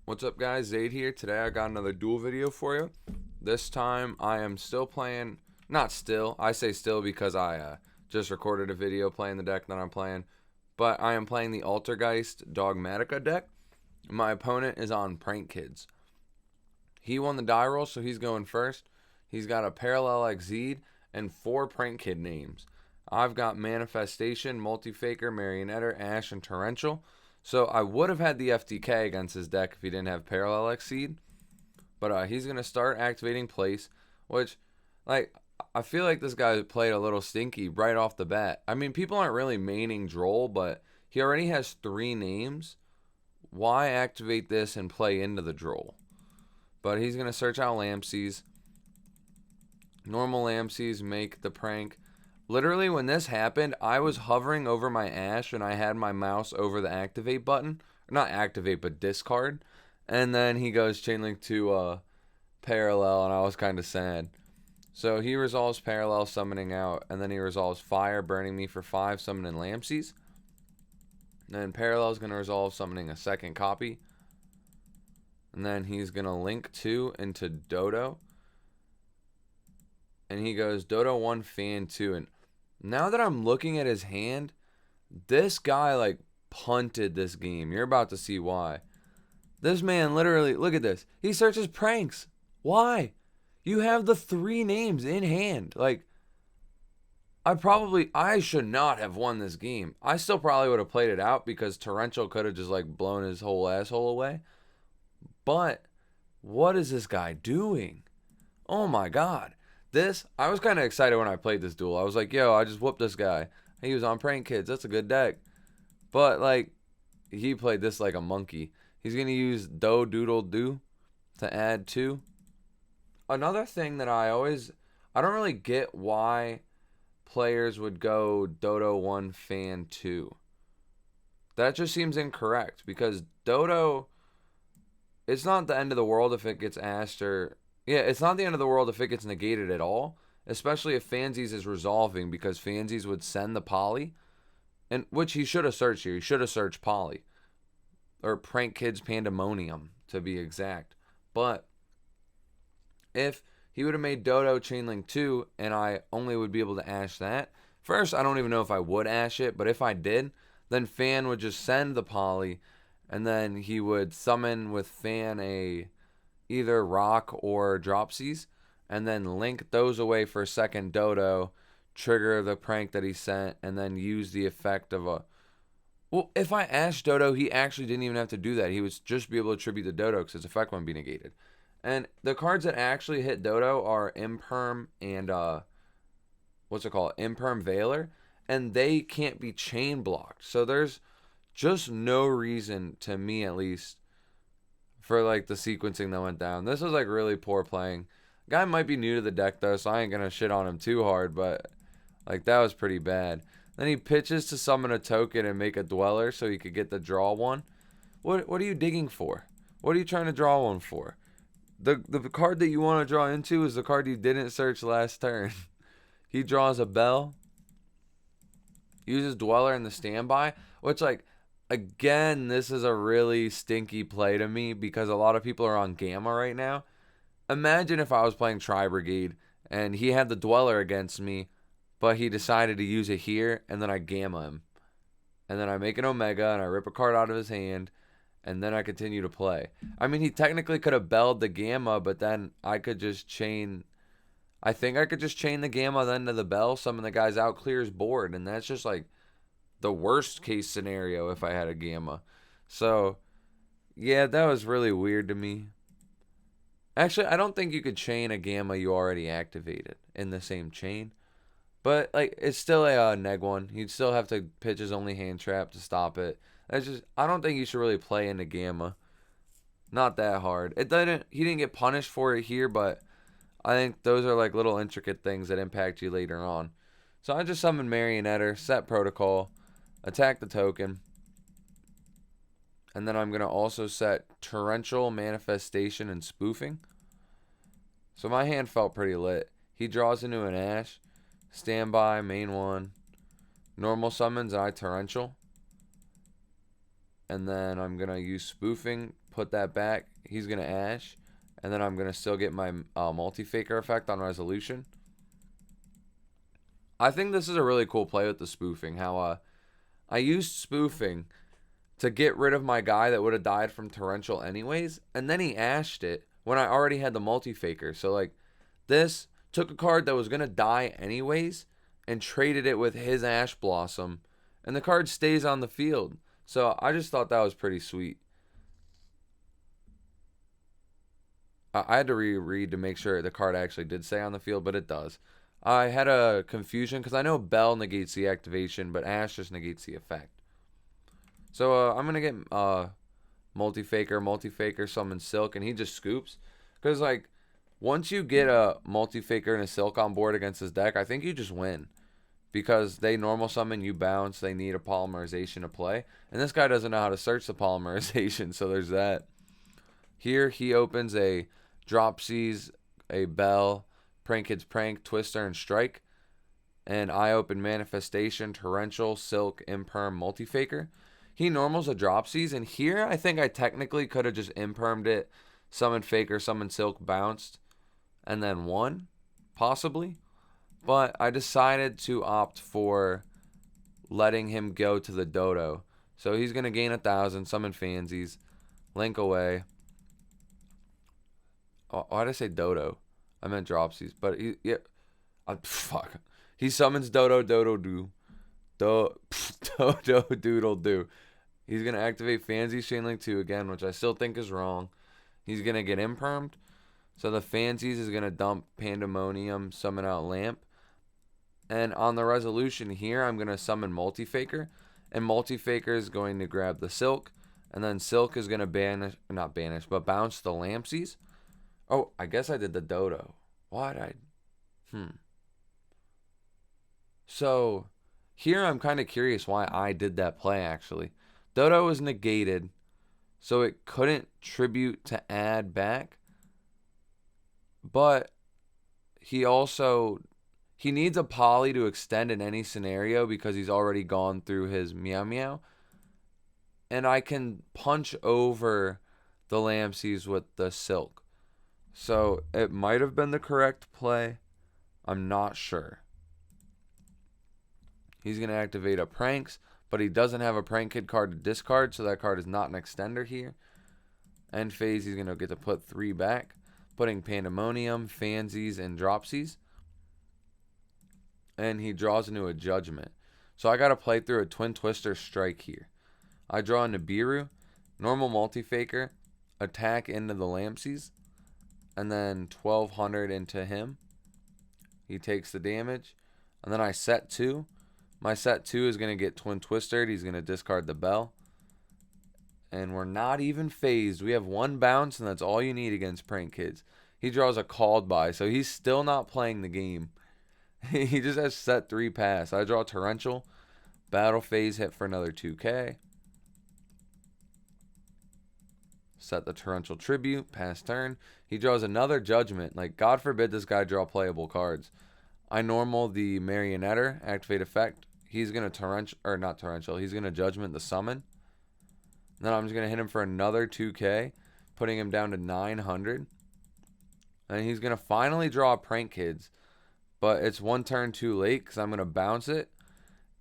What's up, guys? Zaid here. Today I got another duel video for you. This time I am still playing, not still, I say still because I just recorded a video playing the deck that I'm playing, but I am playing the Altergeist Dogmatika deck. My opponent is on Prank Kids. He won the die roll, so he's going first. He's got a Parallel Exceed and 4 Prank Kid names. I've got Manifestation, Multi-Faker, Marionetter, Ash, and Torrential. So I would have had the FTK against his deck if he didn't have Parallel Exceed. But he's going to start activating Place, which, I feel like this guy played a little stinky right off the bat. I mean, people aren't really maining Droll, but he already has 3 names. Why activate this and play into the Droll? But he's going to search out Lampsies. Normal Lampsies make the prank. Literally, when this happened, I was hovering over my Ash and I had my mouse over the activate button. Not activate, but discard. And then he goes Chainlink to Parallel, and I was kind of sad. So he resolves Parallel, summoning out, and then he resolves Fire, burning me for 5, summoning Lampsies. And then Parallel is going to resolve, summoning a second copy. And then he's going to link 2 into Dodo. And he goes Dodo 1, Fan 2. And now that I'm looking at his hand, this guy punted this game. You're about to see why. This man literally, look at this. He searches pranks. Why? You have the 3 names in hand. I should not have won this game. I still probably would have played it out because Torrential could have just blown his whole asshole away. But what is this guy doing? Oh my god. I was kind of excited when I played this duel. I was like, yo, I just whooped this guy. He was on Prank Kids. That's a good deck. But, he played this like a monkey. He's going to use Do Doodle Do to add 2. Another thing that I don't really get why players would go Dodo 1, Fan 2. That just seems incorrect because Dodo, it's not the end of the world if it gets asked it's not the end of the world if it gets negated at all, especially if Fansies is resolving because Fansies would send the Poly, and which he should have searched here. He should have searched Poly. Or Prank Kids Pandemonium, to be exact. But if he would have made Dodo Chainlink 2, and I only would be able to Ash that, first, I don't even know if I would Ash it, but if I did, then Fan would just send the Poly, and then he would summon with Fan either Rock or Dropsies, and then link those away for a second Dodo, trigger the prank that he sent, and then use the effect of a... Well, if I Ashed Dodo, he actually didn't even have to do that. He would just be able to tribute the Dodo because his effect wouldn't be negated. And the cards that actually hit Dodo are Imperm and, Imperm Veiler, and they can't be chain blocked. So there's just no reason, to me at least, for the sequencing that went down. This was really poor playing. Guy might be new to the deck though, so I ain't gonna shit on him too hard, but that was pretty bad. Then he pitches to summon a token and make a Dweller so he could get the draw one. What are you digging for? What are you trying to draw one for? The card that you want to draw into is the card you didn't search last turn. He draws a Bell, uses Dweller in the standby, which again, this is a really stinky play to me because a lot of people are on Gamma right now. Imagine if I was playing Tri Brigade and he had the Dweller against me, but he decided to use it here, and then I Gamma him. And then I make an Omega, and I rip a card out of his hand, and then I continue to play. I mean, he technically could have belled the Gamma, but then I could just chain... I think I could just chain the Gamma then to the Bell, summon the guys out, clear his board, and that's just the worst case scenario if I had a Gamma. So, yeah, that was really weird to me. Actually, I don't think you could chain a Gamma you already activated in the same chain. But, it's still a neg one. You'd still have to pitch his only hand trap to stop it. I don't think you should really play into Gamma. Not that hard. He didn't get punished for it here, but I think those are little intricate things that impact you later on. So I just summoned Marionetter, set Protocol, attack the token, and then I'm going to also set Torrential, Manifestation, and Spoofing. So my hand felt pretty lit. He draws into an Ash, standby, main one, normal summons, and I Torrential. And then I'm going to use Spoofing, put that back. He's going to Ash. And then I'm going to still get my multi-faker effect on resolution. I think this is a really cool play with the spoofing. How I used spoofing to get rid of my guy that would have died from torrential anyways. And then he ashed it when I already had the multi-faker. So like this took a card that was going to die anyways and traded it with his Ash Blossom. And the card stays on the field. So I just thought that was pretty sweet. I had to reread to make sure the card actually did stay on the field, but it does. I had a confusion because I know Bell negates the activation, but Ash just negates the effect. So I'm going to get multi-faker, summon Silk, and he just scoops. Because, like, once you get a multi-faker and a Silk on board against his deck, I think you just win. Because they normal summon, you bounce, they need a polymerization to play. And this guy doesn't know how to search the polymerization, so there's that. Here, he opens a Dropsies, a Bell, Prank Kids Prank, Twister, and Strike. And I open Manifestation, Torrential, Silk, Imperm, Multi-Faker. He normals a Dropsies, and here I think I technically could have just Impermed it, summoned Faker, summoned Silk, bounced, and then won, possibly. But I decided to opt for letting him go to the Dodo. So he's going to gain 1,000, summon Fansies, link away. Oh, why did I say Dodo? I meant Dropsies. But fuck. He summons Dodo Doo. Dodo Doodle Doo. He's going to activate Fancy Chainlink 2 again, which I still think is wrong. He's going to get Impermed. So the Fancies is going to dump Pandemonium, summon out Lamp. And on the resolution here, I'm going to summon Multi-Faker. And Multi-Faker is going to grab the Silk. And then Silk is going to bounce the Lampsies. Oh, I guess I did the Dodo. Why'd I? So here I'm kind of curious why I did that play, actually. Dodo was negated, so it couldn't tribute to add back. But he needs a poly to extend in any scenario because he's already gone through his Meow Meow. And I can punch over the Lampsies with the Silk. So it might have been the correct play. I'm not sure. He's going to activate a Pranks, but he doesn't have a Prank Kid card to discard, so that card is not an extender here. End phase, he's going to get to put 3 back, putting Pandemonium, Fansies, and Dropsies. And he draws into a Judgment. So I got to play through a Twin Twister Strike here. I draw a Nibiru, normal Multi-Faker, attack into the Lampsies, and then 1,200 into him. He takes the damage. And then I set 2. My set 2 is going to get Twin Twistered. He's going to discard the Bell. And we're not even phased. We have 1 bounce, and that's all you need against Prank Kids. He draws a Called By, so he's still not playing the game. He just has set 3 pass. I draw Torrential. Battle phase, hit for another 2k. Set the Torrential Tribute, pass turn. He draws another Judgment. Like, God forbid this guy draw playable cards. I normal the Marionetter, activate effect. He's going to he's going to Judgment the Summon. And then I'm just going to hit him for another 2k, putting him down to 900. And he's going to finally draw Prank Kids. But it's 1 turn too late because I'm going to bounce it.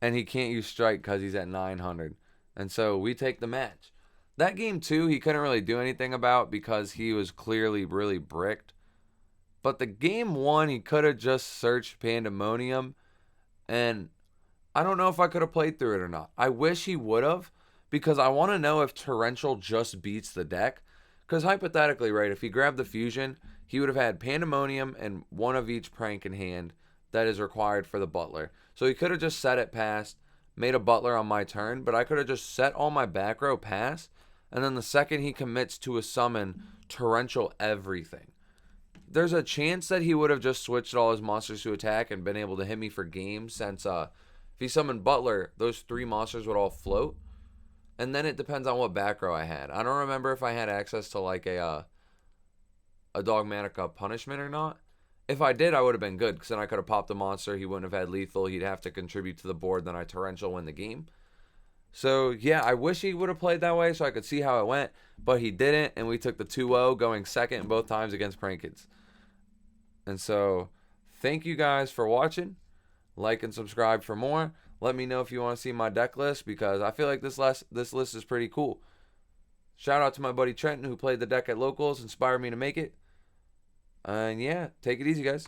And he can't use Strike because he's at 900. And so we take the match. That game 2, he couldn't really do anything about because he was clearly really bricked. But the game 1, he could have just searched Pandemonium. And I don't know if I could have played through it or not. I wish he would have, because I want to know if Torrential just beats the deck. Because hypothetically, right, if he grabbed the Fusion, he would have had Pandemonium and 1 of each Prank in hand that is required for the Butler. So he could have just set it past, made a Butler on my turn, but I could have just set all my back row past. And then the second he commits to a summon, Torrential everything. There's a chance that he would have just switched all his monsters to attack and been able to hit me for games, since if he summoned Butler, those 3 monsters would all float. And then it depends on what back row I had. I don't remember if I had access to like a Dogmatika punishment or not. If I did, I would have been good, because then I could have popped the monster. He wouldn't have had lethal. He'd have to contribute to the board. Then I Torrential win the game. So, yeah, I wish he would have played that way so I could see how it went, but he didn't, and we took the 2-0, going second both times against Prankins. And so, thank you guys for watching. Like and subscribe for more. Let me know if you want to see my deck list, because I feel like this list is pretty cool. Shout out to my buddy Trenton, who played the deck at Locals, inspired me to make it. And yeah, take it easy, guys.